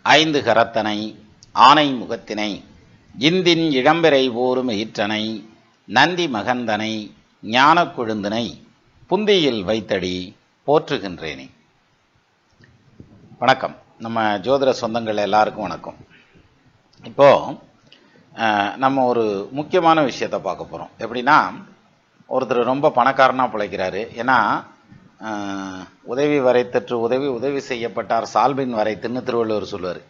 ஐந்து கரத்தனை ஆனை முகத்தினை இந்தின் இளம்பிறை போரும் ஈற்றனை நந்தி மகந்தனை ஞான கொழுந்தினை புந்தியில் வைத்தடி போற்றுகின்றேனே. வணக்கம். நம்ம ஜோதிட சொந்தங்கள் எல்லாருக்கும் வணக்கம். இப்போ நம்ம ஒரு முக்கியமான விஷயத்தை பார்க்க போகிறோம். எப்படின்னா, ஒருத்தர் ரொம்ப பணக்காரனாக பிழைக்கிறாரு. ஏன்னா உதவி வரைத்தற்று உதவி செய்யப்பட்டார் சால்பின் வரைத்துன்னு திருவள்ளுவர் சொல்லுவார்.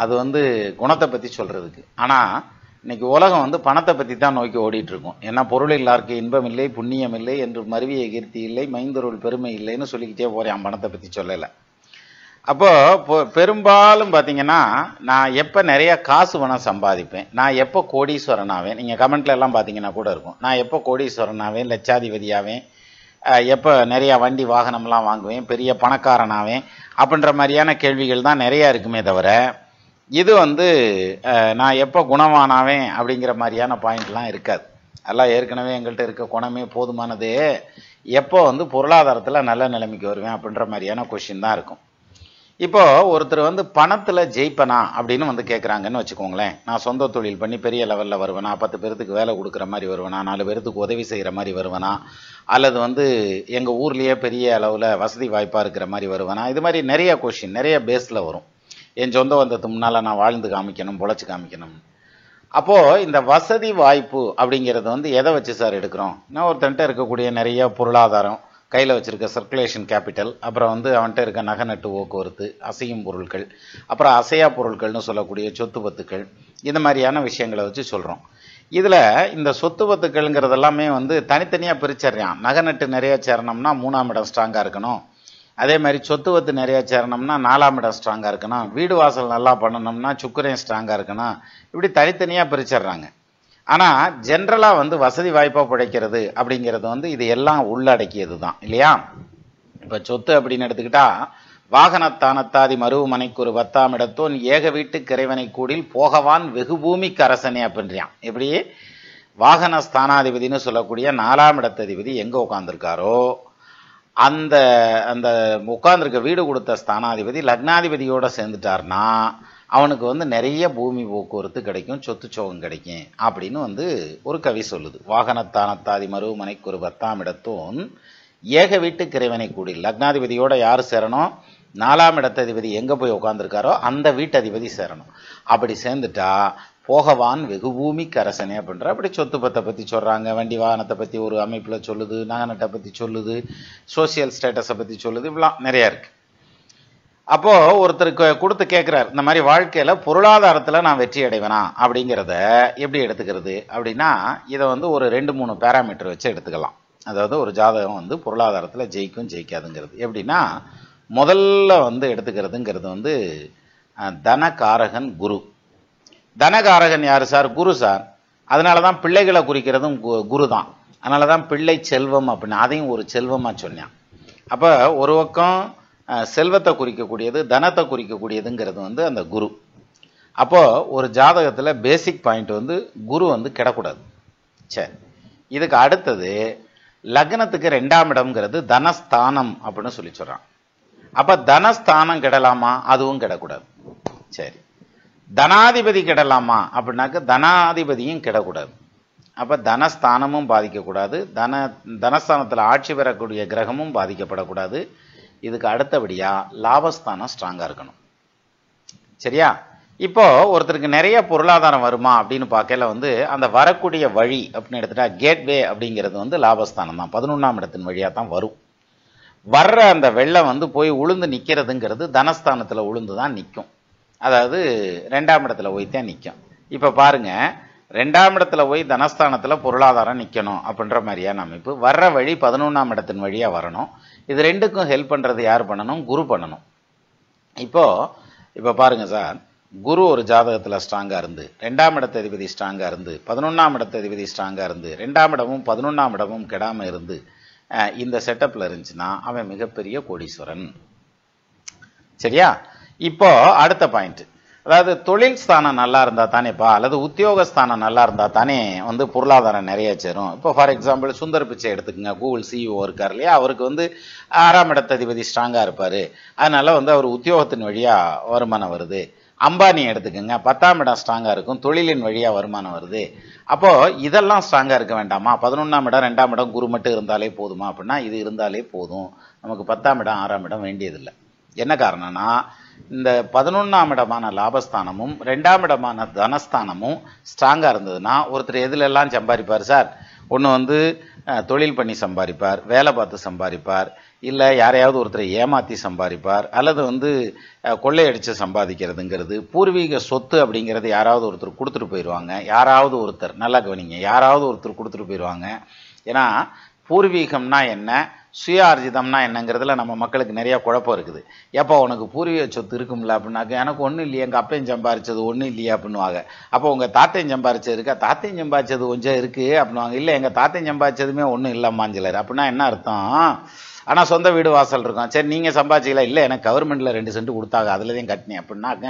அது குணத்தை பற்றி சொல்கிறதுக்கு. ஆனால் இன்னைக்கு உலகம் பணத்தை பற்றி தான் நோக்கி ஓடிட்டுருக்கும். ஏன்னா பொருள் எல்லாருக்கு இன்பம் இல்லை, புண்ணியம் இல்லை என்று மருவிய கீர்த்தி இல்லை, மைந்தொருள் பெருமை இல்லைன்னு சொல்லிக்கிட்டே போகிறேன். பணத்தை பற்றி சொல்லலை. அப்போது பெரும்பாலும் பார்த்தீங்கன்னா, நான் எப்போ நிறையா காசு பணம் சம்பாதிப்பேன், நான் எப்போ கோடீஸ்வரனாவேன், நீங்கள் கமெண்ட்ல எல்லாம் பார்த்தீங்கன்னா கூட இருக்கும், நான் எப்போ கோடீஸ்வரனாவேன், லட்சாதிபதியாவேன், எப்போ நிறையா வண்டி வாகனம்லாம் வாங்குவேன், பெரிய பணக்காரனாவேன் அப்படின்ற மாதிரியான கேள்விகள் தான் நிறையா இருக்குமே தவிர, இது நான் எப்போ குணவானாவேன் அப்படிங்கிற மாதிரியான பாயிண்ட்லாம் இருக்காது. அதெல்லாம் ஏற்கனவே எங்கள்கிட்ட இருக்க குணமே போதுமானது, எப்போ பொருளாதாரத்தில் நல்ல நிலைமைக்கு வருவேன் அப்படின்ற மாதிரியான கொஷின் தான் இருக்கும். இப்போ ஒருத்தர் பணத்தில் ஜெயிப்பனா அப்படின்னு கேட்குறாங்கன்னு வச்சுக்கோங்களேன். நான் சொந்த தொழில் பண்ணி பெரிய லெவலில் வருவேனா, 10 பேருக்கு வேலை கொடுக்குற மாதிரி வருவேனா, 4 பேருக்கு உதவி செய்கிற மாதிரி வருவேனா, அல்லது எங்கள் ஊர்லேயே பெரிய அளவில் வசதி வாய்ப்பாக இருக்கிற மாதிரி வருவேனா, இது மாதிரி நிறைய கொஷின் நிறைய பேஸில் வரும். என் சொந்த வந்ததுக்கு முன்னால் நான் வாழ்ந்து காமிக்கணும், பொழைச்சி காமிக்கணும். அப்போது இந்த வசதி வாய்ப்பு அப்படிங்கிறது எதை வச்சு சார் எடுக்கிறோம்? நான் ஒருத்தன்ட்ட இருக்கக்கூடிய நிறைய பொருளாதாரம், கையில் வச்சுருக்க சர்க்குலேஷன் கேபிட்டல், அப்புறம் அவன்கிட்ட இருக்க நகை நட்டு போக்குவரத்து, அசையும் பொருட்கள், அப்புறம் அசையா பொருட்கள்னு சொல்லக்கூடிய சொத்து பத்துக்கள், இந்த மாதிரியான விஷயங்களை வச்சு சொல்கிறோம். இதில் இந்த சொத்து பத்துக்கள்ங்கிறது எல்லாமே தனித்தனியாக பிரிச்சிடுறான். நகை நட்டு நிறையா சேரணும்னா 3ஆம் இடம் ஸ்ட்ராங்காக இருக்கணும், அதே மாதிரி சொத்து பத்து நிறையா சேரணும்னா 4ஆம் இடம் ஸ்ட்ராங்காக இருக்கணும், வீடு வாசல் நல்லா பண்ணணும்னா சுக்கிரன் ஸ்ட்ராங்காக இருக்கணும், இப்படி தனித்தனியாக பிரிச்சிடுறாங்க. ஆனால் ஜென்ரலாக வசதி வாய்ப்பாக பிழைக்கிறது அப்படிங்கிறது இது எல்லாம் உள்ளடக்கியது தான் இல்லையா? இப்போ சொத்து அப்படின்னு எடுத்துக்கிட்டா, வாகனத்தானத்தாதி மருவு மனைக்கு ஒரு 10ஆம் இடத்தோன் ஏக வீட்டு கிரைவனை கூடில் போகவான் வெகு பூமிக்கு அரசனே அப்படின்றான். எப்படி வாகன ஸ்தானாதிபதினு சொல்லக்கூடிய 4ஆம் இடத்ததிபதி எங்கே உட்காந்துருக்காரோ அந்த அந்த உட்கார்ந்துருக்க வீடு கொடுத்த ஸ்தானாதிபதி லக்னாதிபதியோடு சேர்ந்துட்டார்னா அவனுக்கு நிறைய பூமி போக்குவரத்து கிடைக்கும், சொத்து சோகம் கிடைக்கும் அப்படின்னு ஒரு கவி சொல்லுது. வாகனத்தானத்தாதி மருவு மனைக்கு ஒரு 10ஆம் இடத்தோன் ஏக வீட்டு கிரைவனை கூடி, லக்னாதிபதியோட யார் சேரணும்? 4ஆம் இடத்ததிபதி எங்கே போய் உட்காந்துருக்காரோ அந்த வீட்டதிபதி சேரணும். அப்படி சேர்ந்துட்டா போகவான் வெகு பூமிக்கு அரசனே அப்படின்ற அப்படி சொத்து பத்தை பற்றி சொல்கிறாங்க, வண்டி வாகனத்தை பற்றி ஒரு அமைப்பில் சொல்லுது, நகனட்டை பற்றி சொல்லுது, சோசியல் ஸ்டேட்டஸை பற்றி சொல்லுது, இப்படிலாம் நிறையா இருக்குது. அப்போது ஒருத்தருக்கு கொடுத்து கேட்குறாரு, இந்த மாதிரி வாழ்க்கையில் பொருளாதாரத்தில் நான் வெற்றி அடைவேனா அப்படிங்கிறத எப்படி எடுத்துக்கிறது அப்படின்னா, இதை ஒரு 2-3 பேராமீட்டர் வச்சு எடுத்துக்கலாம். அதாவது ஒரு ஜாதகம் பொருளாதாரத்தில் ஜெயிக்கும் ஜெயிக்காதுங்கிறது எப்படின்னா, முதல்ல எடுத்துக்கிறதுங்கிறது தனகாரகன் குரு. தனகாரகன் யார் சார்? குரு சார். அதனால தான் பிள்ளைகளை குறிக்கிறதும் குரு தான். அதனால தான் பிள்ளை செல்வம் அப்படின்னு அதையும் ஒரு செல்வமாக சொன்னான். அப்போ ஒரு பக்கம் செல்வத்தை குறிக்கக்கூடியது, தனத்தை குறிக்கக்கூடியதுங்கிறது அந்த குரு. அப்போது ஒரு ஜாதகத்தில் பேசிக் பாயிண்ட் குரு கிடக்கூடாது. சரி, இதுக்கு அடுத்தது லக்னத்துக்கு 2ஆம் இடம்ங்கிறது தனஸ்தானம் அப்படின்னு சொல்லி சொல்கிறான். அப்போ தனஸ்தானம் கெடலாமா? அதுவும் கெடக்கூடாது. சரி, தனாதிபதி கெடலாமா அப்படின்னாக்க தனாதிபதியும் கெடக்கூடாது. அப்போ தனஸ்தானமும் பாதிக்கக்கூடாது, தனஸ்தானத்தில் ஆட்சி பெறக்கூடிய கிரகமும் பாதிக்கப்படக்கூடாது. இதுக்கு அடுத்தபடியாக லாபஸ்தானம் ஸ்ட்ராங்காக இருக்கணும். சரியா? இப்போ ஒருத்தருக்கு நிறைய பொருளாதாரம் வருமா அப்படின்னு பார்க்கல அந்த வரக்கூடிய வழி அப்படின்னு எடுத்துட்டா கேட்வே அப்படிங்கிறது லாபஸ்தானம் தான், 11ஆம் இடத்தின் வழியாக தான் வரும். வர்ற அந்த வெள்ளம் போய் உளுந்து நிற்கிறதுங்கிறது தனஸ்தானத்தில் உளுந்து தான் நிற்கும். அதாவது 2ஆம் இடத்துல போய் தான் நிற்கும். இப்போ பாருங்க, 2ஆம் இடத்துல போய் தனஸ்தானத்தில் பொருளாதாரம் நிற்கணும் அப்படின்ற மாதிரியான அமைப்பு. வர்ற வழி 11ஆம் இடத்தின் வழியாக வரணும். இது ரெண்டுக்கும் ஹெல்ப் பண்ணுறது யார் பண்ணணும்? குரு பண்ணணும். இப்போ பாருங்க சார், குரு ஒரு ஜாதகத்தில் ஸ்ட்ராங்காக இருந்து, 2ஆம் இடத்ததிபதி ஸ்ட்ராங்காக இருந்து, 11ஆம் இடத்ததிபதி ஸ்ட்ராங்காக இருந்து, 2ஆம் இடமும் 11ஆம் இடமும் கெடாமல் இருந்து இந்த செட்டப்பில் இருந்துச்சுன்னா அவன் மிகப்பெரிய கோடீஸ்வரன். சரியா? இப்போ அடுத்த பாயிண்ட், அதாவது தொழில் ஸ்தானம் நல்லா இருந்தால் தானேப்பா, அல்லது உத்தியோகஸ்தானம் நல்லா இருந்தால் தானே பொருளாதாரம் நிறைய சேரும். இப்போ ஃபார் எக்ஸாம்பிள் சுந்தர் பிச்சை எடுத்துக்கங்க, கூகுள் சிஇஓ இருக்கார் இல்லையா, அவருக்கு 6ஆம் இடத்ததிபதி ஸ்ட்ராங்காக இருப்பார், அதனால அவர் உத்தியோகத்தின் வழியாக வருமானம் வருது. அம்பானி எடுத்துக்கோங்க, 10ஆம் இடம் ஸ்ட்ராங்கா இருக்கும், தொழிலின் வழியா வருமானம் வருது. அப்போ இதெல்லாம் ஸ்ட்ராங்கா இருக்க வேண்டாமா? 11ஆம் இடம் 2ஆம் இடம் குரு மட்டும் இருந்தாலே போதுமா அப்படின்னா இது இருந்தாலே போதும், நமக்கு 10ஆம் இடம் 6ஆம் இடம் வேண்டியதில்லை. என்ன காரணம்னா இந்த 11ஆம் இடமான லாபஸ்தானமும் 2ஆம் இடமான தனஸ்தானமும் ஸ்ட்ராங்கா இருந்ததுன்னா ஒருத்தர் எதுல எல்லாம் சம்பாதிப்பார் சார்? ஒன்று தொழில் பண்ணி சம்பாதிப்பார், வேலை பார்த்து சம்பாதிப்பார், இல்லை யாரையாவது ஒருத்தரை ஏமாற்றி சம்பாதிப்பார், அல்லது கொள்ளையடிச்சு சம்பாதிக்கிறதுங்கிறது. பூர்வீக சொத்து அப்படிங்கிறது யாராவது ஒருத்தர் கொடுத்துட்டு போயிடுவாங்க, யாராவது ஒருத்தர், நல்லா கவனிங்க, யாராவது ஒருத்தர் கொடுத்துட்டு போயிடுவாங்க. ஏன்னா பூர்வீகம்னா என்ன, சுய ஆர்ஜிதம்னா என்னங்கிறதுல நம்ம மக்களுக்கு நிறைய குழப்பம் இருக்குது. எப்போ உனக்கு பூர்வீக சொத்து இருக்கும்ல அப்படின்னாக்க, எனக்கு ஒன்றும் இல்லையே, எங்கள் அப்பையும் சம்பாரிச்சது ஒன்றும் இல்லையா அப்படின்னுவாங்க. அப்போ உங்கள் தாத்தையும் சம்பாரிச்சது இருக்கா? தாத்தையும் சம்பாரிச்சது கொஞ்சம் இருக்குது அப்படின்னுவாங்க. இல்லை, எங்கள் தாத்தையும் சம்பாரிச்சதுமே ஒன்றும் இல்லைம்மாஞ்சலர். அப்படின்னா என்ன அர்த்தம்? ஆனால் சொந்த வீடு வாசல் இருக்கும். சரி, நீங்கள் சம்பாதிச்சிங்களா? இல்லை, எனக்கு கவர்மெண்ட்டில் 2 சென்ட் கொடுத்தாங்க, அதுலதையும் கட்டினேன் அப்படின்னாக்க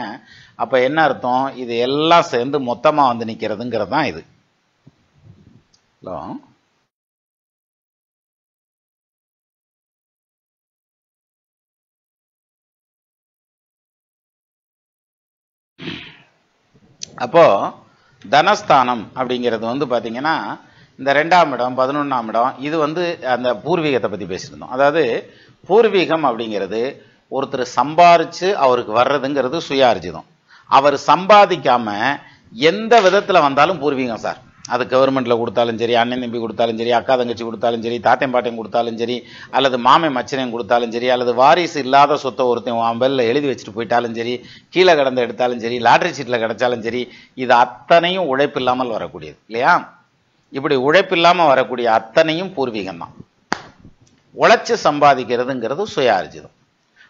அப்போ என்ன அர்த்தம்? இது எல்லாம் சேர்ந்து மொத்தமாக வந்து நிற்கிறதுங்கிறது தான் இது. ஹலோ, அப்போ தனஸ்தானம் அப்படிங்கிறது பார்த்தீங்கன்னா இந்த 2ஆம் இடம் 11ஆம் இடம் இது அந்த பூர்வீகத்தை பற்றி பேசியிருந்தோம். அதாவது பூர்வீகம் அப்படிங்கிறது ஒருத்தர் சம்பாரிச்சு அவருக்கு வர்றதுங்கிறது சுயார்ஜிதம். அவர் சம்பாதிக்காம எந்த விதத்தில் வந்தாலும் பூர்வீகம் சார். அது கவர்மெண்ட்ல கொடுத்தாலும் சரி, அண்ணன் தம்பி கொடுத்தாலும் சரி, அக்கா தங்கச்சி கொடுத்தாலும் சரி, தாத்தையும் பாட்டையும் கொடுத்தாலும் சரி, அல்லது மாமை மச்சனையும் கொடுத்தாலும் சரி, அல்லது வாரிசு இல்லாத சொத்தை ஒருத்தன் பெல்ல எழுதி வச்சுட்டு போயிட்டாலும் சரி, கீழே கடந்து எடுத்தாலும் சரி, லாட்டரி சீட்டில் கிடைச்சாலும் சரி, இது அத்தனையும் உழைப்பு இல்லாமல் வரக்கூடியது இல்லையா? இப்படி உழைப்பு இல்லாமல் வரக்கூடிய அத்தனையும் பூர்வீகம் தான். உழைச்சு சம்பாதிக்கிறதுங்கிறது சுயார்ஜிதம்.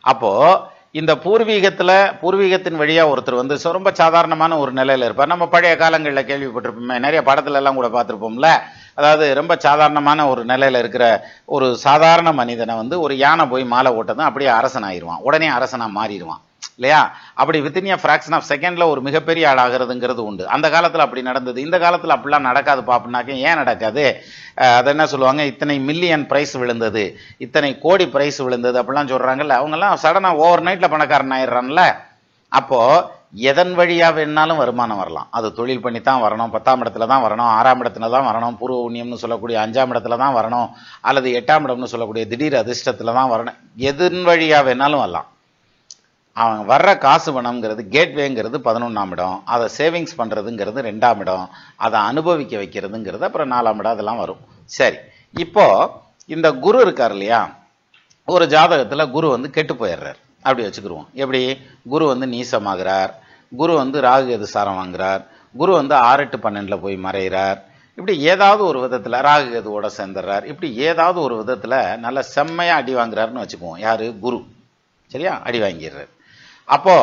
அப்போ இந்த பூர்வீகத்தின் வழியா ஒருத்தர் ரொம்ப சாதாரணமான ஒரு நிலையில இருப்பார். நம்ம பழைய காலங்களில் கேள்விப்பட்டிருப்போமே, நிறைய படத்துல எல்லாம் கூட பார்த்துருப்போம்ல. அதாவது ரொம்ப சாதாரணமான ஒரு நிலையில இருக்கிற ஒரு சாதாரண மனிதனை ஒரு யானை போய் மாலை ஓட்டதும் அப்படியே அரசன் ஆயிடுவான், உடனே அரசனா மாறிடுவான் இல்லையா? அப்படி வித்தின் ஃபிராக்ஷன் ஆஃப் செகண்ட்ல ஒரு மிகப்பெரிய ஆளாகிறதுங்கிறது உண்டு. அந்த காலத்துல அப்படி நடந்தது. இந்த காலத்துல அப்படிலாம் நடக்காது பாப்புனாக்க. ஏன் நடக்காது? அதை என்ன சொல்லுவாங்க, இத்தனை மில்லியன் பிரைஸ் விழுந்தது, இத்தனை கோடி பிரைஸ் விழுந்தது அப்படிலாம் சொல்றாங்கல்ல. அவங்கெல்லாம் சடனா ஓவர் நைட்ல பணக்காரன் ஆயிடுறான்ல. அப்போ எதன் வழியா வேணாலும் வருமானம் வரலாம். அது தொழில் பண்ணி தான் வரணும், 10ஆம் இடத்துல தான் வரணும், 6ஆம் இடத்துல தான் வரணும், பூர்வ புண்ணியம்னு சொல்லக்கூடிய 5ஆம் இடத்துல தான் வரணும், அல்லது 8ஆம் இடம்னு சொல்லக்கூடிய திடீர் அதிர்ஷ்டத்துல தான் வரணும். எதன் வழியா வேணாலும் வரலாம். அவன் வர்ற காசு பணம்ங்கிறது கேட்வேங்கிறது 11ஆம் இடம், அதை சேவிங்ஸ் பண்ணுறதுங்கிறது 2ஆம் இடம், அதை அனுபவிக்க வைக்கிறதுங்கிறது அப்புறம் 4ஆம் இடம், அதெல்லாம் வரும். சரி, இப்போ இந்த குரு இருக்கார் இல்லையா, ஒரு ஜாதகத்தில் குரு கெட்டு போயிடுறார் அப்படி வச்சுக்கிருவோம். எப்படி? குரு நீசமாகிறார், குரு ராகு எது சாரம் வாங்குறார், குரு 6, 8, 12 போய் மறைகிறார். இப்படி ஏதாவது ஒரு விதத்தில் ராகு எதுவோட சேர்ந்துடுறார். இப்படி ஏதாவது ஒரு விதத்தில் நல்ல செம்மையாக அடி வாங்குறாருன்னு வச்சுக்குவோம். யாரு? குரு. சரியா? அடி வாங்கிடுறார். அப்போ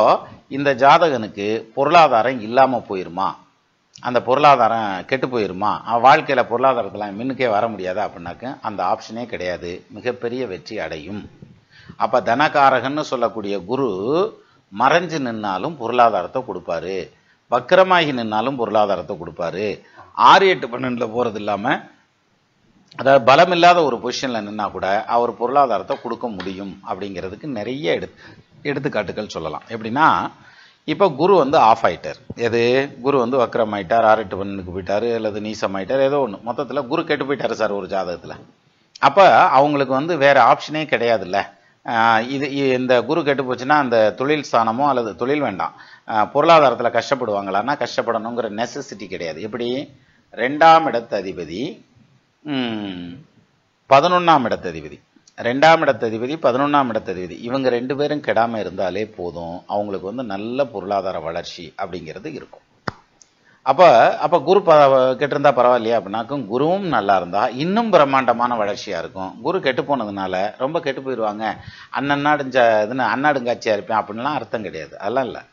இந்த ஜாதகனுக்கு பொருளாதாரம் இல்லாம போயிருமா? அந்த பொருளாதாரம் கெட்டு போயிருமா? வாழ்க்கையில பொருளாதாரத்தில் முன்னுக்கே வர முடியாதா அப்படின்னாக்க அந்த ஆப்ஷனே கிடையாது. மிகப்பெரிய வெற்றி அடையும். அப்ப தனகாரகன்னு சொல்லக்கூடிய குரு மறைஞ்சு நின்னாலும் பொருளாதாரத்தை கொடுப்பாரு, வக்கரமாகி நின்னாலும் பொருளாதாரத்தை கொடுப்பாரு. 6, 8, 12 போறது இல்லாம, அதாவது பலம் இல்லாத ஒரு பொசிஷன்ல நின்னா கூட அவர் பொருளாதாரத்தை கொடுக்க முடியும் அப்படிங்கிறதுக்கு நிறைய எடுத்துக்காட்டுகள் சொல்லலாம். எப்படின்னா, இப்போ குரு ஆஃப் ஆயிட்டார். எது? குரு வக்கரம் ஆயிட்டார், 6, 8, 12 போயிட்டாரு, அல்லது நீசம் ஆயிட்டார், ஏதோ ஒன்று. மொத்தத்தில் குரு கெட்டு போயிட்டாரு சார் ஒரு ஜாதகத்தில். அப்போ அவங்களுக்கு வேற ஆப்ஷனே கிடையாதுல்ல. இந்த குரு கெட்டு போச்சுன்னா அந்த தொழில் ஸ்தானமோ அல்லது தொழில் வேண்டாம், பொருளாதாரத்தில் கஷ்டப்படுவாங்களான்னா கஷ்டப்படணுங்கிற நெசசிட்டி கிடையாது. எப்படி? 2ஆம் இடத்ததிபதி 11ஆம் இடத்ததிபதி, 2ஆம் இடத்ததிபதி 11ஆம் இடத்ததிபதி, இவங்க 2 பேரும் கெடாம இருந்தாலே போதும், அவங்களுக்கு நல்ல பொருளாதார வளர்ச்சி அப்படிங்கிறது இருக்கும். அப்ப குரு கெட்டிருந்தா பரவாயில்லையா அப்படின்னாக்கும், குருவும் நல்லா இருந்தா இன்னும் பிரம்மாண்டமான வளர்ச்சியா இருக்கும். குரு கெட்டு போனதுனால ரொம்ப கெட்டு போயிடுவாங்க, அண்ணாடுங்காட்சியா இருப்பேன் அப்படின்லாம் அர்த்தம் கிடையாது. அதெல்லாம் இல்லை.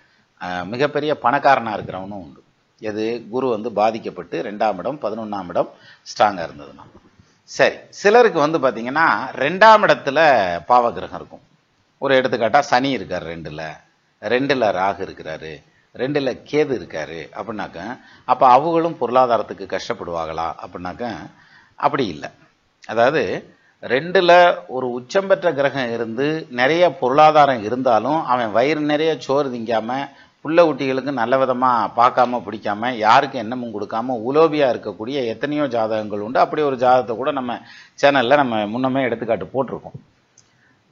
மிகப்பெரிய பணக்காரனா இருக்கிறவனும் உண்டு. எது? குரு பாதிக்கப்பட்டு 2ஆம் இடம் 11ஆம் இடம் ஸ்ட்ராங்கா இருந்ததுன்னா. சரி, சிலருக்கு பார்த்தீங்கன்னா 2ஆம் இடத்துல பாவகிரகம் இருக்கும். ஒரு எடுத்துக்காட்டா சனி இருக்காரு 2ல ராகு இருக்கிறாரு, 2ல கேது இருக்காரு அப்படின்னாக்க, அப்ப அவங்களும் பொருளாதாரத்துக்கு கஷ்டப்படுவாங்களா அப்படின்னாக்க அப்படி இல்லை. அதாவது 2ல ஒரு உச்சம் பெற்ற கிரகம் இருந்து நிறைய பொருளாதாரம் இருந்தாலும் அவன் வயிறு நிறைய சோறு திங்காம புள்ள குட்டிகளுக்கு நல்ல விதமாக பார்க்காம பிடிக்காம யாருக்கு எண்ணமும் கொடுக்காம உலோபியாக இருக்கக்கூடிய எத்தனையோ ஜாதகங்கள் உண்டு. அப்படி ஒரு ஜாதகத்தை கூட நம்ம சேனலில் நம்ம முன்னமே எடுத்துக்காட்டு போட்டிருக்கோம்.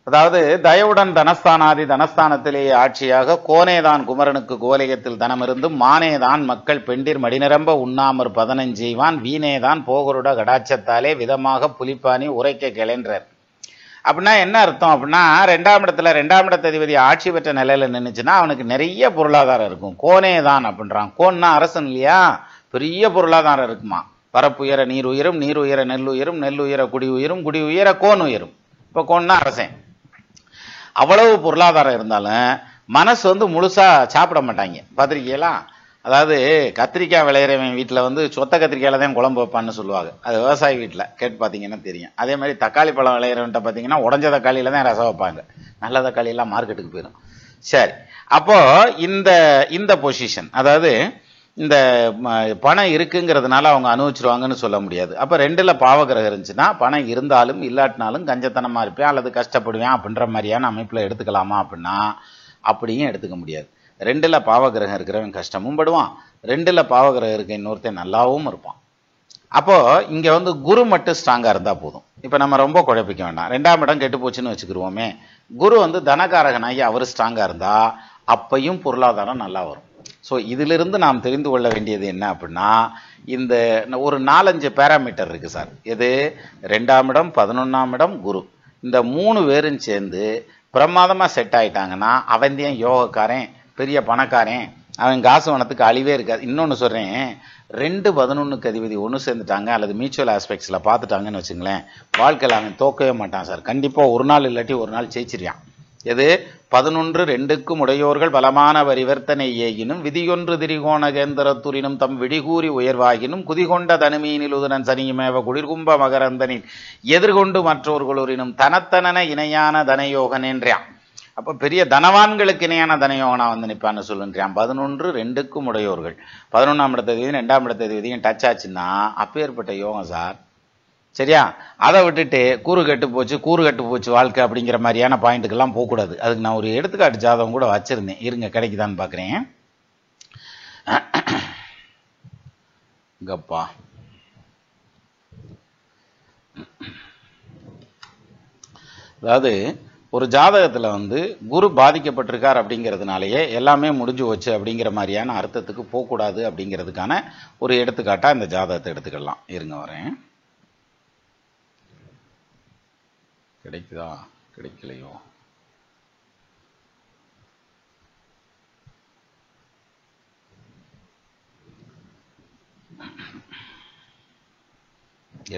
அதாவது தயவுடன் தனஸ்தானாதி தனஸ்தானத்திலேயே ஆட்சியாக கோனேதான் குமரனுக்கு கோலயத்தில் தனமிருந்தும் மானேதான் மக்கள் பெண்டிர் மடிநிரம்ப உண்ணாமற் 15 செய்வான் வீணேதான் போகருட கடாட்சத்தாலே விதமாக புலிப்பானி உரைக்க கிளன்றார். அப்படின்னா என்ன அர்த்தம் அப்படின்னா, ரெண்டாம் இடத்த அதிபதி ஆட்சி பெற்ற நிலையில நின்றுச்சுன்னா அவனுக்கு நிறைய பொருளாதாரம் இருக்கும். கோனேதான் அப்படின்றான். கோன்னா அரசன் இல்லையா, பெரிய பொருளாதாரம் இருக்குமா. பரப்புயர நீர் உயரும், நீர் உயர நெல் உயரும், நெல் உயர குடி உயரும், குடி உயர கோன் உயரும். இப்போ கோன்னா அரசன். அவ்வளவு பொருளாதாரம் இருந்தாலும் மனசு முழுசா சாப்பிட மாட்டாங்க. பார்த்திருக்கீங்களா? அதாவது கத்திரிக்காய் விளையிறவன் வீட்டில் சொத்த கத்திரிக்காயில தான் குழம்பு வைப்பான்னு சொல்லுவாங்க. அது விவசாயி வீட்டில் கேட்டு பார்த்தீங்கன்னா தெரியும். அதே மாதிரி தக்காளி பழம் விளையிறவன்ட்ட பார்த்தீங்கன்னா உடஞ்ச தக்காளியில தான் ரசம் வைப்பாங்க. நல்ல தக்காளியெல்லாம் மார்க்கெட்டுக்கு போயிடும். சரி, அப்போ இந்த பொசிஷன், அதாவது இந்த பணம் இருக்குங்கிறதுனால அவங்க அனுபவிச்சிருவாங்கன்னு சொல்ல முடியாது. அப்போ 2ல் பாவகிரகம் இருந்துச்சுன்னா பணம் இருந்தாலும் இல்லாட்டினாலும் கஞ்சத்தனமாக இருப்பேன் அல்லது கஷ்டப்படுவேன் அப்படின்ற மாதிரியான அமைப்பில் எடுத்துக்கலாமா அப்படின்னா அப்படியும் எடுத்துக்க முடியாது. 2ல் பாவகிரகம் இருக்கிறவன் கஷ்டமும் படுவான், 2ல் பாவகிரகம் இருக்க இன்னொருத்தன் நல்லாவும் இருப்பான். அப்போ இங்க குரு மட்டும் ஸ்ட்ராங்கா இருந்தா போதும். இப்ப நம்ம ரொம்ப குழப்பிக்க வேண்டாம். 2ஆம் இடம் கெட்டு போச்சுன்னு வச்சுக்கிருவோமே, குரு தனகாரகனாகி அவர் ஸ்ட்ராங்கா இருந்தா அப்பையும் பொருளாதாரம் நல்லா வரும். ஸோ இதிலிருந்து நாம் தெரிந்து கொள்ள வேண்டியது என்ன அப்படின்னா, இந்த ஒரு 4-5 பேராமீட்டர் இருக்கு சார். எது? 2ஆம் இடம், 11ஆம் இடம், குரு, இந்த 3 பேரும் சேர்ந்து பிரமாதமா செட் ஆயிட்டாங்கன்னா அவன் தான் யோகக்காரன், பெரிய பணக்காரன், அவன் காசு வனத்துக்கு அழிவே இருக்காது. இன்னொன்று சொல்றேன், 2-11க்கு அதிபதி ஒன்று சேர்ந்துட்டாங்க அல்லது மியூச்சுவல் ஆஸ்பெக்ட்ஸில் பார்த்துட்டாங்கன்னு வச்சுங்களேன், வாழ்க்கையில் அவன் தோக்கவே மாட்டான் சார். கண்டிப்பாக ஒரு நாள் இல்லாட்டி ஒரு நாள் ஜெயிச்சிருவான். எது? 11-2க்கும் உடையோர்கள் பலமான பரிவர்த்தனை ஏகினும் விதியொன்று திரிகோணகேந்திரத்துரினும் தம் விடிகூறி உயர்வாகினும் குதிகொண்ட தனுமீனில் உதனன் சனியுமேவ குளிர்கும்ப மகரந்தனின் எதிர்கொண்டு மற்றோர்களுரினும் தனத்தன இணையான தனயோகன் என்றான். அப்போ பெரிய தனவான்களுக்கு இணையான தனயோகனா நிற்பான்னு சொல்லுன்றான். 11-2க்கும் உடையோர்கள் 11ஆம் இடத்ததிபதியும் 2ஆம் இடத்ததிபதியும் டச் ஆச்சுன்னா அப்பேற்பட்ட யோகம் சார். சரியா? அதை விட்டுட்டு கூறு கட்டு போச்சு வாழ்க்கை அப்படிங்கிற மாதிரியான பாயிண்ட்டுக்கெல்லாம் போகக்கூடாது. அதுக்கு நான் ஒரு எடுத்துக்காட்டு ஜாதகம் கூட வச்சிருந்தேன், இருங்க கிடைக்குதான்னு பார்க்குறேன். கப்பா அதாவது ஒரு ஜாதகத்தில் குரு பாதிக்கப்பட்டிருக்கார் அப்படிங்கிறதுனாலேயே எல்லாமே முடிஞ்சு வச்சு அப்படிங்கிற மாதிரியான அர்த்தத்துக்கு போகக்கூடாது அப்படிங்கிறதுக்கான ஒரு எடுத்துக்காட்டாக இந்த ஜாதகத்தை எடுத்துக்கலாம். இருங்க வரேன். கிடைக்குதா கிடைக்கலையோ?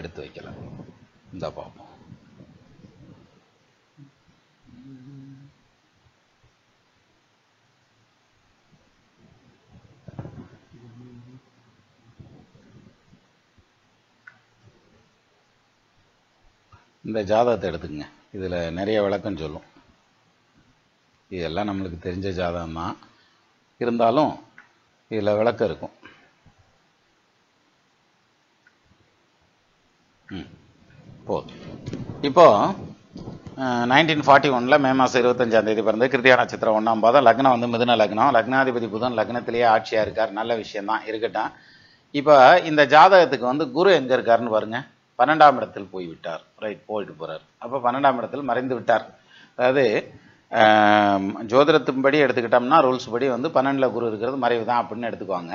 எடுத்து வைக்கல, இந்த பார்ப்போம். இந்த ஜாதகத்தை எடுத்துக்கங்க, இதில் நிறைய விளக்கம் சொல்லும். இதெல்லாம் நம்மளுக்கு தெரிஞ்ச ஜாதகம் தான், இருந்தாலும் இதில் விளக்கம் இருக்கும். போதும். இப்போ 1941 மே மாதம் 25ஆம் தேதி பிறந்த கிருத்திகா நட்சத்திரம் 1ஆம் பாதம், லக்னம் மிதுன லக்னம், லக்னாதிபதி புதன் லக்னத்திலேயே ஆட்சியாக இருக்கார். நல்ல விஷயம்தான், இருக்கட்டும். இப்போ இந்த ஜாதகத்துக்கு குரு எங்கே இருக்காருன்னு பாருங்க. 12ஆம் இடத்தில் போய்விட்டார். ரைட், போயிட்டு போறார். அப்போ 12ஆம் இடத்தில் மறைந்து விட்டார். அதாவது ஜோதிடத்தின்படி எடுத்துக்கிட்டோம்னா ரூல்ஸ் படி 12ல் குரு இருக்கிறது மறைவு தான் அப்படின்னு எடுத்துக்குவாங்க.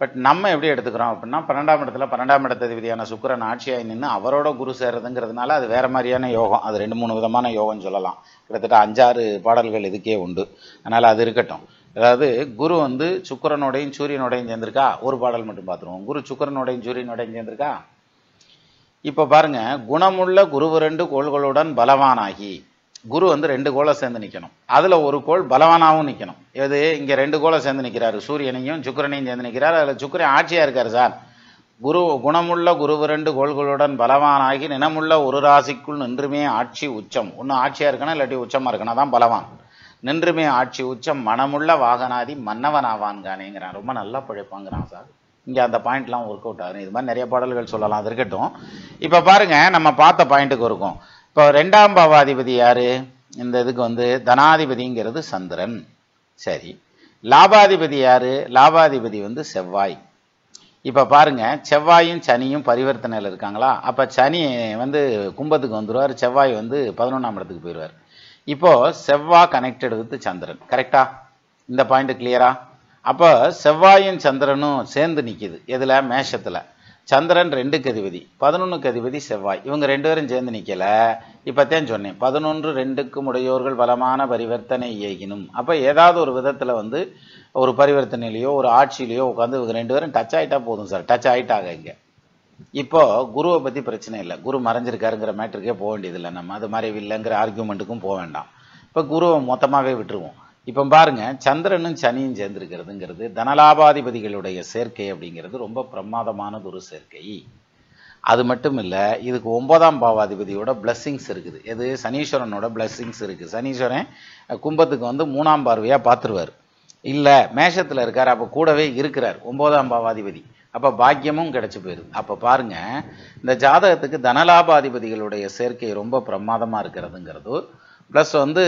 பட் நம்ம எப்படி எடுத்துக்கிறோம் அப்படின்னா, 12ஆம் இடத்துல 12ஆம் இடத்ததிபதியான சுக்கிரன் ஆட்சியாகி நின்று அவரோட குரு சேர்றதுங்கிறதுனால அது வேற மாதிரியான யோகம். அது 2-3 விதமான யோகம் சொல்லலாம். கிட்டத்தட்ட 5-6 பாடல்கள் இதுக்கே உண்டு. அதனால அது இருக்கட்டும். அதாவது குரு சுக்கிரனோடையும் சூரியனோடையும் சேர்ந்திருக்கா, ஒரு பாடல் மட்டும் பார்த்துருவோம். குரு சுக்கிரனோடையும் சூரியனோடையும் சேர்ந்திருக்கா. இப்போ பாருங்க, குணமுள்ள குரு 2 கோள்களுடன் பலவானாகி, குரு 2 கோளை சேர்ந்து நிற்கணும். அதில் ஒரு கோள் பலவானாகவும் நிற்கணும். எது? இங்கே 2 கோளை சேர்ந்து நிற்கிறாரு, சூரியனையும் சுக்கிரனையும் சேர்ந்து நிற்கிறார். அதில் சுக்கிரன் ஆட்சியாக இருக்காரு சார். குணமுள்ள குரு 2 கோள்களுடன் பலவானாகி நினமுள்ள ஒரு ராசிக்குள் நின்றுமே ஆட்சி உச்சம். ஒன்று ஆட்சியாக இருக்கணும், இல்லாட்டி உச்சமாக இருக்கணும், தான் பலவான். நின்றுமே ஆட்சி உச்சம் மனமுள்ள வாகனாதி மன்னவன் ஆவான்கானேங்கிறான். ரொம்ப நல்லா பிழைப்பாங்கிறான் சார். இங்கே அந்த பாயிண்ட்லாம் ஒர்க் அவுட் ஆகும். இது மாதிரி நிறைய பாடல்கள் சொல்லலாம், அது இருக்கட்டும். இப்போ பாருங்க, நம்ம பார்த்த பாயிண்ட்டுக்கு இருக்கும். இப்போ 2ஆம் பாவாதிபதி யாரு? இந்த இதுக்கு தனாதிபதிங்கிறது சந்திரன். சரி, லாபாதிபதி யாரு? லாபாதிபதி வந்து செவ்வாய். இப்ப பாருங்க, செவ்வாயும் சனியும் பரிவர்த்தனையில் இருக்காங்களா? அப்ப சனி வந்து கும்பத்துக்கு வந்துருவார், செவ்வாய் வந்து 11ஆம் இடத்துக்கு போயிடுவார். இப்போ செவ்வாய் கனெக்டட் வித் சந்திரன். கரெக்டா? இந்த பாயிண்ட் கிளியரா? அப்போ செவ்வாயும் சந்திரனும் சேர்ந்து நிக்குது எதுல? மேஷத்துல. சந்திரன் 2க்கு அதிபதி, 11க்கு அதிபதி செவ்வாய். இவங்க 2 பேரும் சேர்ந்து நிக்கல. இப்பத்தான் சொன்னேன், 11 2க்கும் உடையோர்கள் பலமான பரிவர்த்தனை இயக்கினும். அப்ப ஏதாவது ஒரு விதத்துல வந்து ஒரு பரிவர்த்தனையிலையோ ஒரு ஆட்சியிலையோ உட்காந்து இவங்க 2 பேரும் டச் ஆயிட்டா போதும் சார். டச் ஆயிட்டாங்க இங்க. இப்போ குருவை பத்தி பிரச்சனை இல்லை, குரு மறைஞ்சிருக்காருங்கிற மேட்டருக்கே போக வேண்டியதில்லை. நம்ம அது மறைவில்லைங்கிற ஆர்கியூமெண்ட்டுக்கும் போக வேண்டாம். இப்போ குருவை மொத்தமாவே விட்டுருவோம். இப்போ பாருங்க, சந்திரனும் சனியும் சேர்ந்திருக்கிறதுங்கிறது தனலாபாதிபதிகளுடைய சேர்க்கை அப்படிங்கிறது ரொம்ப பிரமாதமானது ஒரு சேர்க்கை. அது மட்டும் இல்ல, இதுக்கு 9ஆம் பாவாதிபதியோட பிளஸ்ஸிங்ஸ் இருக்குது. எது? சனீஸ்வரனோட பிளஸ்ஸிங்ஸ் இருக்கு. சனீஸ்வரன் கும்பத்துக்கு வந்து 3ஆம் பார்வையா பார்த்துருவார். இல்ல மேஷத்துல இருக்காரு, அப்ப கூடவே இருக்கிறார் 9ஆம் பாவாதிபதி. அப்ப பாக்கியமும் கிடைச்சு போயிருது. அப்ப பாருங்க, இந்த ஜாதகத்துக்கு தனலாபாதிபதிகளுடைய சேர்க்கை ரொம்ப பிரமாதமா இருக்கிறதுங்கிறது, பிளஸ் வந்து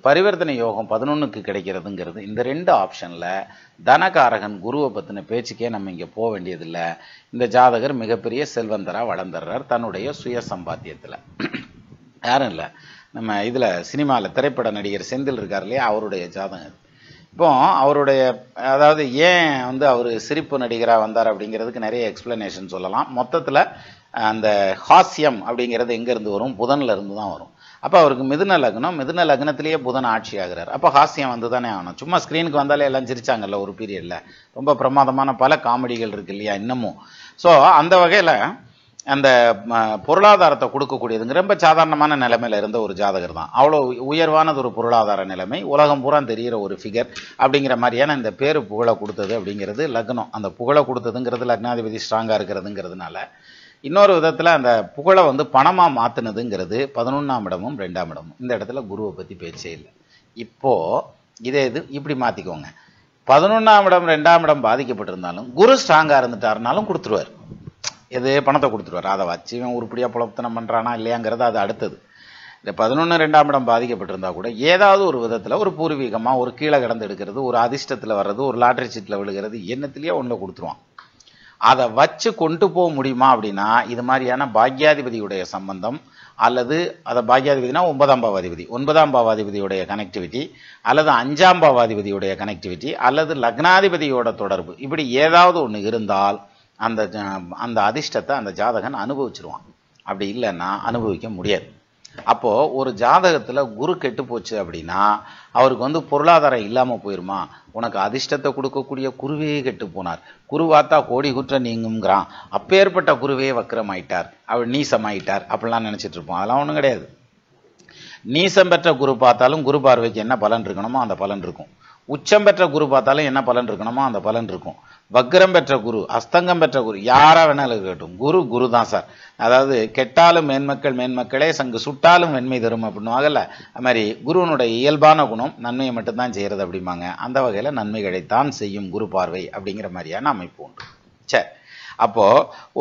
பரிவர்த்தனை யோகம் 11க்கு கிடைக்கிறதுங்கிறது, இந்த 2 ஆப்ஷன்ல தனகாரகன் குருவை பத்தின பேச்சுக்கே நம்ம இங்க போக வேண்டியதில்லை. இந்த ஜாதகர் மிகப்பெரிய செல்வந்தரா வளர்ந்துடுறார் தன்னுடைய சுய சம்பாத்தியத்துல. யாரும் இல்லை, நம்ம இதுல சினிமால திரைப்பட நடிகர் செந்தில் இருக்கார் இல்லையா, அவருடைய ஜாதகம். இப்போ அவருடைய, அதாவது ஏன் வந்து அவர் சிரிப்பு நடிகராக வந்தார் அப்படிங்கிறதுக்கு நிறைய எக்ஸ்பிளனேஷன் சொல்லலாம். மொத்தத்தில் அந்த ஹாஸ்யம் அப்படிங்கிறது எங்கேருந்து வரும்? புதன்ல இருந்து தான் வரும். அப்போ அவருக்கு மிதுன லக்னம், மிதுன லக்னத்திலேயே புதன் ஆட்சி ஆகிறார். அப்போ ஹாஸ்யம் வந்து தானே ஆகணும். சும்மா ஸ்க்ரீனுக்கு வந்தாலே எல்லாம் சிரிச்சாங்கல்ல ஒரு பீரியடில். ரொம்ப பிரமாதமான பல காமெடிகள் இருக்கு இல்லையா இன்னமும். ஸோ அந்த வகையில் அந்த பொருளாதாரத்தை கொடுக்கக்கூடியதுங்க ரொம்ப சாதாரணமான நிலைமையில இருந்த ஒரு ஜாதகர் தான். அவ்வளோ உயர்வானது ஒரு பொருளாதார நிலைமை, உலகம் பூரா தெரிகிற ஒரு ஃபிகர் அப்படிங்கிற மாதிரியான இந்த பேரு புகழை கொடுத்தது அப்படிங்கிறது லக்னம். அந்த புகழை கொடுத்ததுங்கிறது லக்னாதிபதி ஸ்ட்ராங்காக இருக்கிறதுங்கிறதுனால, இன்னொரு விதத்தில் அந்த புகழை வந்து பணமாக மாற்றினதுங்கிறது 11ஆம் இடமும் 2ஆம் இடமும். இந்த இடத்துல குருவை பற்றி பேச்சே இல்லை. இப்போ இதே இது இப்படி மாற்றிக்கோங்க, 11ஆம் இடம் 2ஆம் இடம் பாதிக்கப்பட்டிருந்தாலும் குரு ஸ்ட்ராங்காக இருந்துட்டாருனாலும் கொடுத்துருவார். எது? பணத்தை கொடுத்துருவார். அதை வச்சு இவன் உருப்படியாக புலப்பத்தனம் பண்ணுறானா இல்லையாங்கிறது அது அடுத்தது. இந்த 11 2ஆம் இடம் பாதிக்கப்பட்டிருந்தா கூட ஏதாவது ஒரு விதத்தில் ஒரு பூர்வீகமாக ஒரு கீழே கடந்து எடுக்கிறது, ஒரு அதிர்ஷ்டத்தில் வர்றது, ஒரு லாட்டரி சீட்டில் விழுகிறது, என்னத்திலேயே ஒன்றில் கொடுத்துருவான். அதை வச்சு கொண்டு போக முடியுமா அப்படின்னா, இது மாதிரியான பாக்யாதிபதியுடைய சம்பந்தம், அல்லது அதை பாக்யாதிபதினா 9ஆம் பாவாதிபதி, 9ஆம் பாவாதிபதியுடைய கனெக்டிவிட்டி, அல்லது 5ஆம் பாவாதிபதியுடைய கனெக்டிவிட்டி, அல்லது லக்னாதிபதியோட தொடர்பு, இப்படி ஏதாவது ஒன்று இருந்தால் அந்த அந்த அதிர்ஷ்டத்தை அந்த ஜாதகன் அனுபவிச்சிருவான். அப்படி இல்லைன்னா அனுபவிக்க முடியாது. அப்போ ஒரு ஜாதகத்துல குரு கெட்டு போச்சு அப்படின்னா அவருக்கு வந்து பொருளாதாரம் இல்லாம போயிருமா? உனக்கு அதிர்ஷ்டத்தை கொடுக்கக்கூடிய குருவே கெட்டு போனார், குரு பார்த்தா கோடி குற்றம் நீங்குங்கிறான், அப்பேற்பட்ட குருவே வக்கரமாயிட்டார், அவர் நீசமாயிட்டார் அப்படிலாம் நினைச்சிட்டு இருப்போம். அதெல்லாம் ஒன்றும் கிடையாது. நீசம் பெற்ற குரு பார்த்தாலும் குரு பார்வைக்கு என்ன பலன் இருக்கணுமோ அந்த பலன் இருக்கும். உச்சம் பெற்ற குரு பார்த்தாலும் என்ன பலன் இருக்கணுமோ அந்த பலன் இருக்கும். வக்ரம் பெற்ற குரு, அஸ்தங்கம் பெற்ற குரு, யாரா வேணாலும் இருக்கட்டும், குரு குரு தான் சார். அதாவது கெட்டாலும் மேன்மக்கள் மேன்மக்களே, சங்கு சுட்டாலும் வெண்மை தரும் அப்படின்னுவாங்கல்ல, அது மாதிரி குருவனுடைய இயல்பான குணம் நன்மையை மட்டும்தான் செய்யறது அப்படிம்பாங்க. அந்த வகையில நன்மைகளைத்தான் செய்யும் குரு பார்வை அப்படிங்கிற மாதிரியான அமைப்பு உண்டு. சரி, அப்போ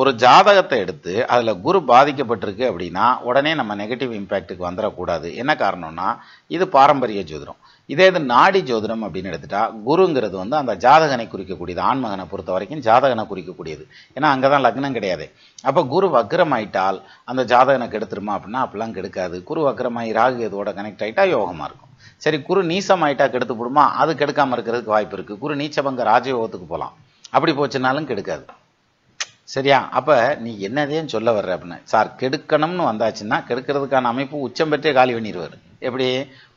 ஒரு ஜாதகத்தை எடுத்து அதுல குரு பாதிக்கப்பட்டிருக்கு அப்படின்னா உடனே நம்ம நெகட்டிவ் இம்பாக்டுக்கு வந்துடக்கூடாது. என்ன காரணம்னா, இது பாரம்பரிய ஜோதிடம். இதே இது நாடி ஜோதிடம் அப்படின்னு எடுத்துட்டா, குருங்கிறது வந்து அந்த ஜாதகனை குறிக்கக்கூடியது. ஆண்மகனை பொறுத்த வரைக்கும் ஜாதகனை குறிக்கக்கூடியது. ஏன்னா அங்கதான் லக்னம் கிடையாது. அப்ப குரு வக்ரமாயிட்டால் அந்த ஜாதகனை கெடுத்துருமா அப்படின்னா அப்படிலாம் கெடுக்காது. குரு வக்ரமாயி ராகு இதோட கனெக்ட் ஆயிட்டா யோகமா இருக்கும். சரி, குரு நீசம் ஆயிட்டா கெடுத்து போடுமா? அது கெடுக்காம இருக்கிறதுக்கு வாய்ப்பு இருக்கு. குரு நீச்சபங்க ராஜயோகத்துக்கு போகலாம், அப்படி போச்சுனாலும் கெடுக்காது. சரியா? அப்ப நீ என்னதேன்னு சொல்ல வர்ற அப்படின்னு, சார் கெடுக்கணும்னு வந்தாச்சுன்னா கெடுக்கிறதுக்கான அமைப்பு உச்சம் பெற்றே காலி பண்ணிடுவார். எப்படி?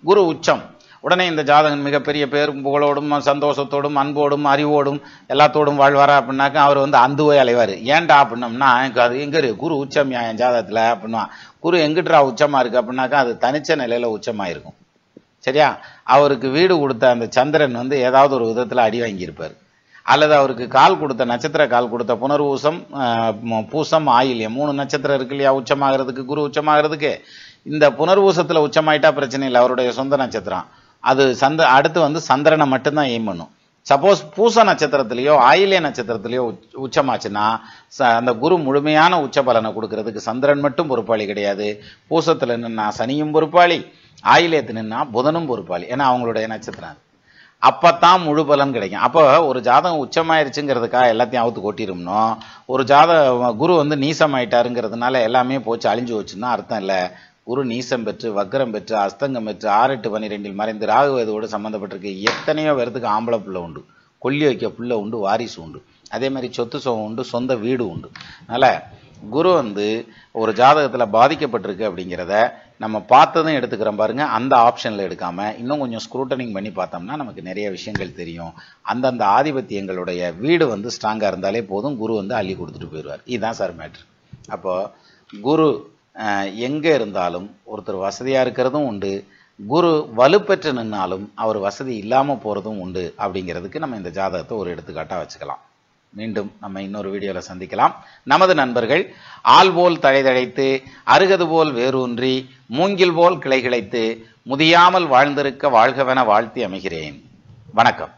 குரு உச்சம், உடனே இந்த ஜாதகன் மிகப்பெரிய பேரும் புகழோடும் சந்தோஷத்தோடும் அன்போடும் அறிவோடும் எல்லாத்தோடும் வாழ்வாரா அப்படின்னாக்கா அவர் வந்து அந்துவே அலைவார். ஏன்டா அப்படின்னோம்னா, அது எங்க இருக்கு குரு உச்சம் என் ஜாதகத்துல அப்படின்னா, குரு எங்கிட்டா உச்சமா இருக்கு அப்படின்னாக்கா அது தனிச்ச நிலையில உச்சமாயிருக்கும். சரியா? அவருக்கு வீடு கொடுத்த அந்த சந்திரன் வந்து ஏதாவது ஒரு விதத்துல அடி வாங்கியிருப்பார், அல்லது அவருக்கு கால் கொடுத்த நட்சத்திர கால் கொடுத்த புனர்வூசம் பூசம் ஆயில்யம் 3 நட்சத்திரம் இருக்கு இல்லையா உச்சமாகிறதுக்கு, குரு உச்சமாகிறதுக்கு. இந்த புனர்வூசத்துல உச்சமாயிட்டா பிரச்சனை இல்லை, அவருடைய சொந்த நட்சத்திரம் அது. அடுத்து வந்து சந்திரனை மட்டும்தான் எய்ம் பண்ணும். சப்போஸ் பூச நட்சத்திரத்திலேயோ ஆயில்ய நட்சத்திரத்திலேயோ உச்சமாச்சுன்னா அந்த குரு முழுமையான உச்ச பலனை கொடுக்கறதுக்கு சந்திரன் மட்டும் பொறுப்பாளி கிடையாது. பூசத்துல நின்னா சனியும் பொறுப்பாளி, ஆயில்யத்து நின்னா புதனும் பொறுப்பாளி. ஏன்னா அவங்களுடைய நட்சத்திரம். அப்பத்தான் முழு பலன் கிடைக்கும். அப்போ ஒரு ஜாதகம் உச்சமாயிருச்சுங்கிறதுக்காக எல்லாத்தையும் அவுத்து கொட்டிரும்னோ, ஒரு குரு வந்து நீசமாயிட்டாருங்கிறதுனால எல்லாமே போச்சு அழிஞ்சு போச்சுன்னா அர்த்தம் இல்லை. குரு நீசம் பெற்று வக்ரம் பெற்று அஸ்தங்கம் பெற்று 6, 8, 12 மறைந்து ராகுவேதோடு சம்மந்தப்பட்டிருக்கு. எத்தனையோ பேருக்கு ஆம்பளை புள்ள உண்டு, கொல்லி வைக்க புள்ள உண்டு, வாரிசு உண்டு, அதே மாதிரி சொத்து சுகம் உண்டு, சொந்த வீடு உண்டு. அதனால் குரு வந்து ஒரு ஜாதகத்தில் பாதிக்கப்பட்டிருக்கு அப்படிங்கிறத நம்ம பார்த்ததும் எடுத்துக்கிறோம் பாருங்க. அந்த ஆப்ஷனில் எடுக்காமல் இன்னும் கொஞ்சம் ஸ்க்ரூட்டனிங் பண்ணி பார்த்தோம்னா நமக்கு நிறைய விஷயங்கள் தெரியும். அந்தந்த ஆதிபத்தியங்களுடைய வீடு வந்து ஸ்ட்ராங்காக இருந்தாலே போதும், குரு வந்து அள்ளி கொடுத்துட்டு போயிடுவார். இதுதான் சார் மேட்ரு. அப்போது குரு எங்கே இருந்தாலும் ஒருத்தர் வசதியாக இருக்கிறதும் உண்டு, குரு வலுப்பெற்று நின்னாலும் அவர் வசதி இல்லாமல் போகிறதும் உண்டு. அப்படிங்கிறதுக்கு நம்ம இந்த ஜாதகத்தை ஒரு எடுத்துக்காட்டாக வச்சுக்கலாம். மீண்டும் நம்ம இன்னொரு வீடியோவில் சந்திக்கலாம். நமது நண்பர்கள் ஆள் போல் தழைதழைத்து அருகது போல் வேரூன்றி மூங்கில் போல் கிளை கிளைத்து முதியாமல் வாழ்ந்திருக்க வாழ்கவென வாழ்த்தி அமைகிறேன். வணக்கம்.